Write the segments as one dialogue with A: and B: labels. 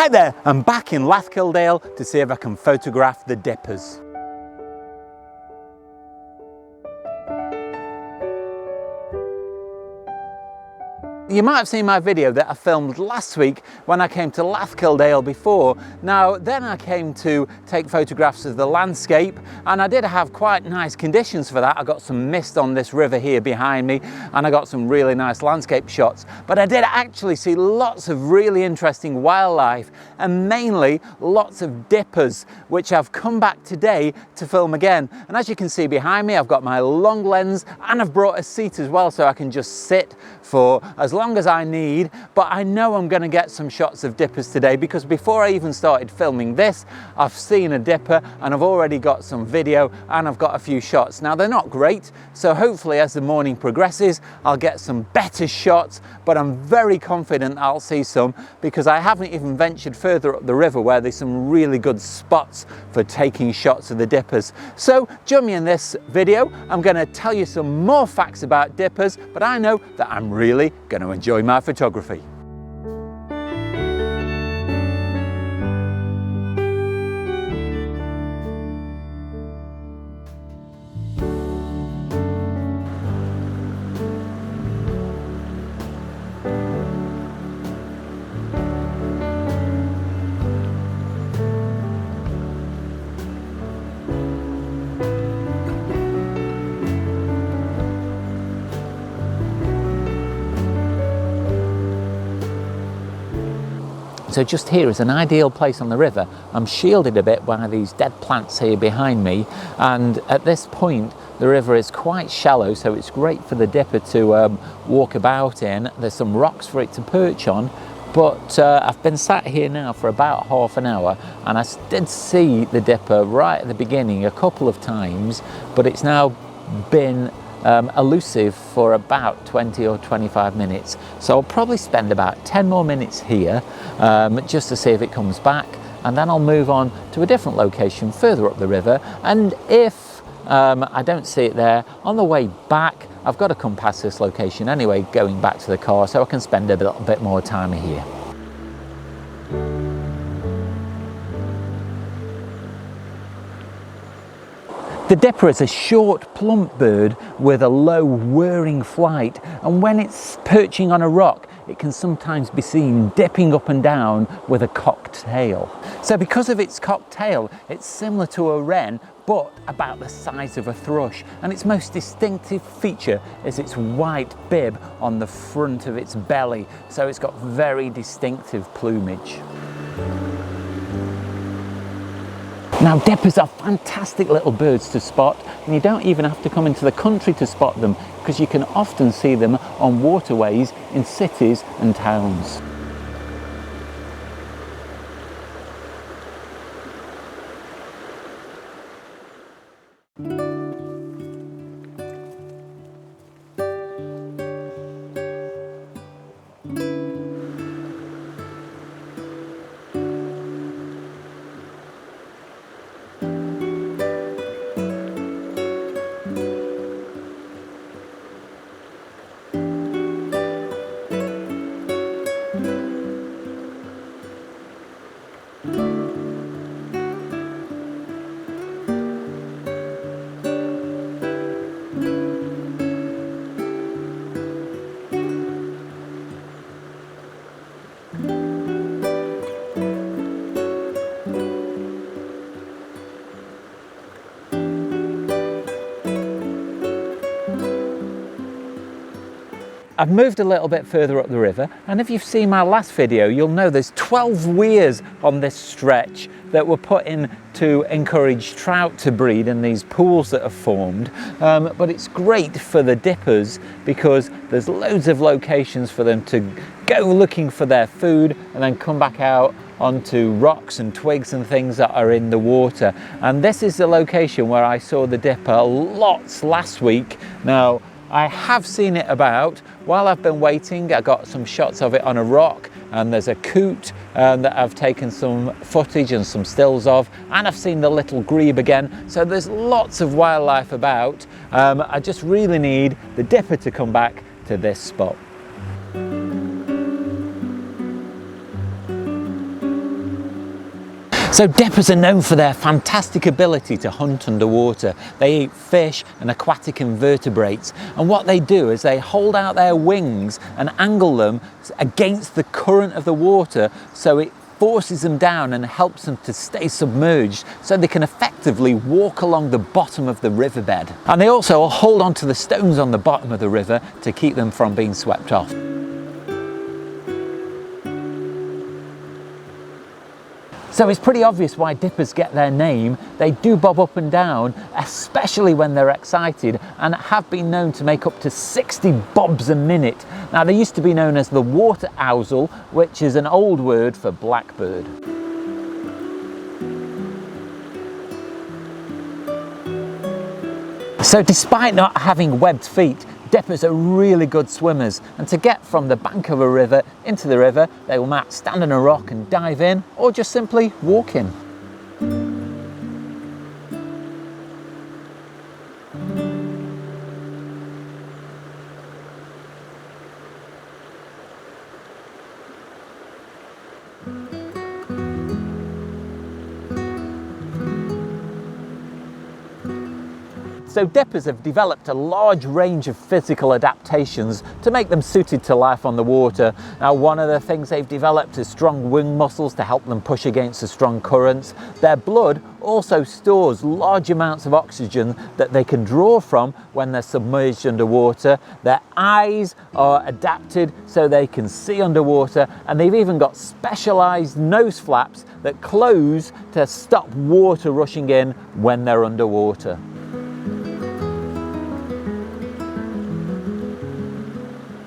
A: Hi there, I'm back in Lathkill Dale to see if I can photograph the dippers. You might have seen my video that I filmed last week when I came to Lathkill Dale before. Now then I came to take photographs of the landscape, and I did have quite nice conditions for that. I got some mist on this river here behind me and I got some really nice landscape shots. But I did actually see lots of really interesting wildlife and mainly lots of dippers, which I've come back today to film again. And as you can see behind me, I've got my long lens and I've brought a seat as well so I can just sit for as long as I need, but I know I'm going to get some shots of dippers today because before I even started filming this, I've seen a dipper and I've already got some video and I've got a few shots. Now they're not great, so hopefully as the morning progresses, I'll get some better shots, but I'm very confident I'll see some because I haven't even ventured further up the river where there's some really good spots for taking shots of the dippers. So join me in this video. I'm going to tell you some more facts about dippers, but I know that I'm really going to enjoy my photography. So just here is an ideal place on the river. I'm shielded a bit by these dead plants here behind me, and at this point the river is quite shallow, so it's great for the dipper to walk about in. There's some rocks for it to perch on, but I've been sat here now for about half an hour and I did see the dipper right at the beginning a couple of times, but it's now been elusive for about 20 or 25 minutes. So I'll probably spend about 10 more minutes here just to see if it comes back, and then I'll move on to a different location further up the river. And if I don't see it there, on the way back I've got to come past this location anyway going back to the car, so I can spend a little bit more time here. The dipper is a short, plump bird with a low, whirring flight, and when it's perching on a rock, it can sometimes be seen dipping up and down with a cocked tail. So because of its cocked tail, it's similar to a wren, but about the size of a thrush, and its most distinctive feature is its white bib on the front of its belly, so it's got very distinctive plumage. Now dippers are fantastic little birds to spot, and you don't even have to come into the country to spot them because you can often see them on waterways in cities and towns. I've moved a little bit further up the river, and if you've seen my last video, you'll know there's 12 weirs on this stretch that were put in to encourage trout to breed in these pools that have formed. But it's great for the dippers because there's loads of locations for them to go looking for their food and then come back out onto rocks and twigs and things that are in the water. And this is the location where I saw the dipper lots last week. Now, I have seen it about. While I've been waiting, I got some shots of it on a rock, and there's a coot that I've taken some footage and some stills of, and I've seen the little grebe again. So there's lots of wildlife about. I just really need the dipper to come back to this spot. So dippers are known for their fantastic ability to hunt underwater. They eat fish and aquatic invertebrates, and what they do is they hold out their wings and angle them against the current of the water, so it forces them down and helps them to stay submerged, so they can effectively walk along the bottom of the riverbed. And they also hold on to the stones on the bottom of the river to keep them from being swept off. So it's pretty obvious why dippers get their name. They do bob up and down, especially when they're excited, and have been known to make up to 60 bobs a minute. Now, they used to be known as the water ousel, which is an old word for blackbird. So despite not having webbed feet, dippers are really good swimmers, and to get from the bank of a river into the river, they will might stand on a rock and dive in, or just simply walk in. So dippers have developed a large range of physical adaptations to make them suited to life on the water. Now, one of the things they've developed is strong wing muscles to help them push against the strong currents. Their blood also stores large amounts of oxygen that they can draw from when they're submerged underwater. Their eyes are adapted so they can see underwater, and they've even got specialized nose flaps that close to stop water rushing in when they're underwater.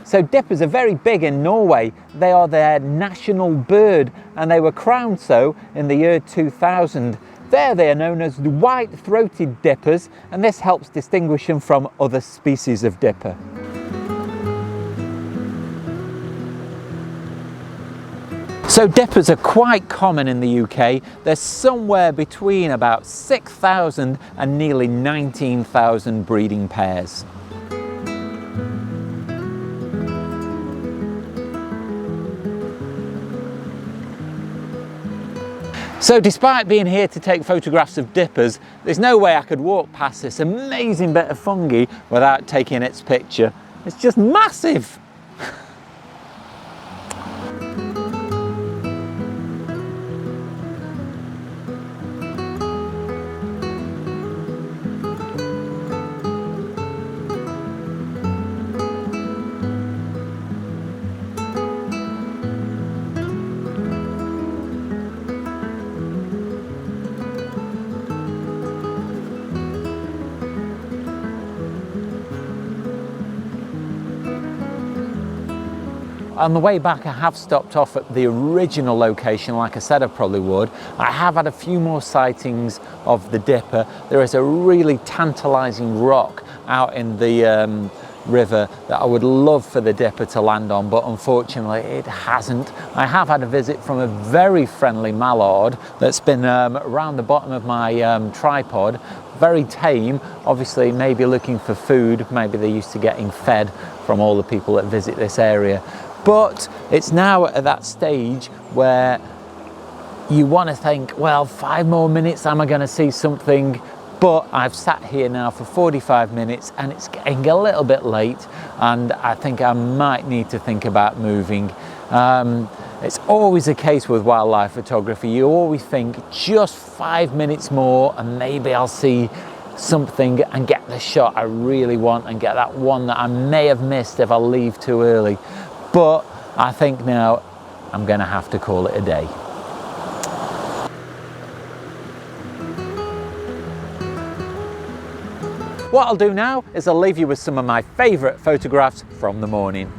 A: So dippers are very big in Norway. They are their national bird, and they were crowned so in the year 2000. There they are known as the white-throated dippers, and this helps distinguish them from other species of dipper. So dippers are quite common in the UK. They're somewhere between about 6,000 and nearly 19,000 breeding pairs. So despite being here to take photographs of dippers, there's no way I could walk past this amazing bit of fungi without taking its picture. It's just massive! On the way back, I have stopped off at the original location, like I said I probably would. I have had a few more sightings of the dipper. There is a really tantalising rock out in the river that I would love for the dipper to land on, but unfortunately it hasn't. I have had a visit from a very friendly mallard that's been around the bottom of my tripod. Very tame, obviously maybe looking for food, maybe they're used to getting fed from all the people that visit this area. But it's now at that stage where you want to think, well, 5 more minutes, am I going to see something? But I've sat here now for 45 minutes and it's getting a little bit late, and I think I might need to think about moving. It's always a case with wildlife photography. You always think just 5 minutes more and maybe I'll see something and get the shot I really want and get that one that I may have missed if I leave too early. But I think now I'm going to have to call it a day. What I'll do now is I'll leave you with some of my favourite photographs from the morning.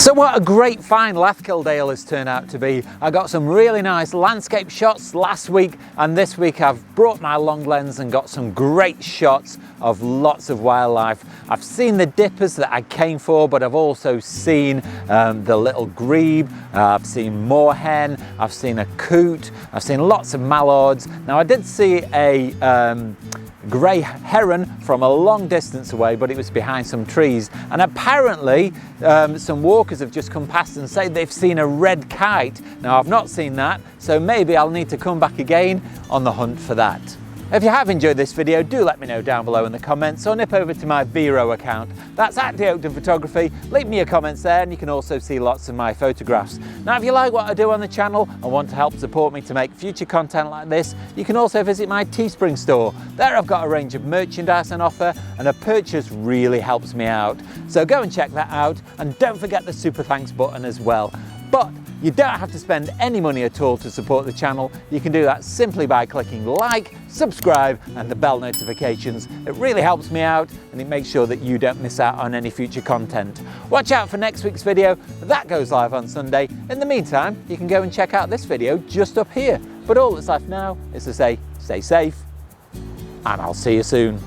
A: So what a great find Lathkill Dale has turned out to be. I got some really nice landscape shots last week, and this week I've brought my long lens and got some great shots of lots of wildlife. I've seen the dippers that I came for, but I've also seen the little grebe, I've seen moorhen, I've seen a coot, I've seen lots of mallards. Now I did see a grey heron from a long distance away, but it was behind some trees, and apparently some walkers have just come past and say they've seen a red kite. Now I've not seen that, so maybe I'll need to come back again on the hunt for that. If you have enjoyed this video, do let me know down below in the comments, or nip over to my Vero account. That's at Darrell Oakden Photography. Leave me your comments there, and you can also see lots of my photographs. Now, if you like what I do on the channel and want to help support me to make future content like this, you can also visit my Teespring store. There I've got a range of merchandise on offer, and a purchase really helps me out. So go and check that out, and don't forget the super thanks button as well. But you don't have to spend any money at all to support the channel. You can do that simply by clicking like, subscribe, and the bell notifications. It really helps me out, and it makes sure that you don't miss out on any future content. Watch out for next week's video. That goes live on Sunday. In the meantime, you can go and check out this video just up here. But all that's left now is to say, stay safe, and I'll see you soon.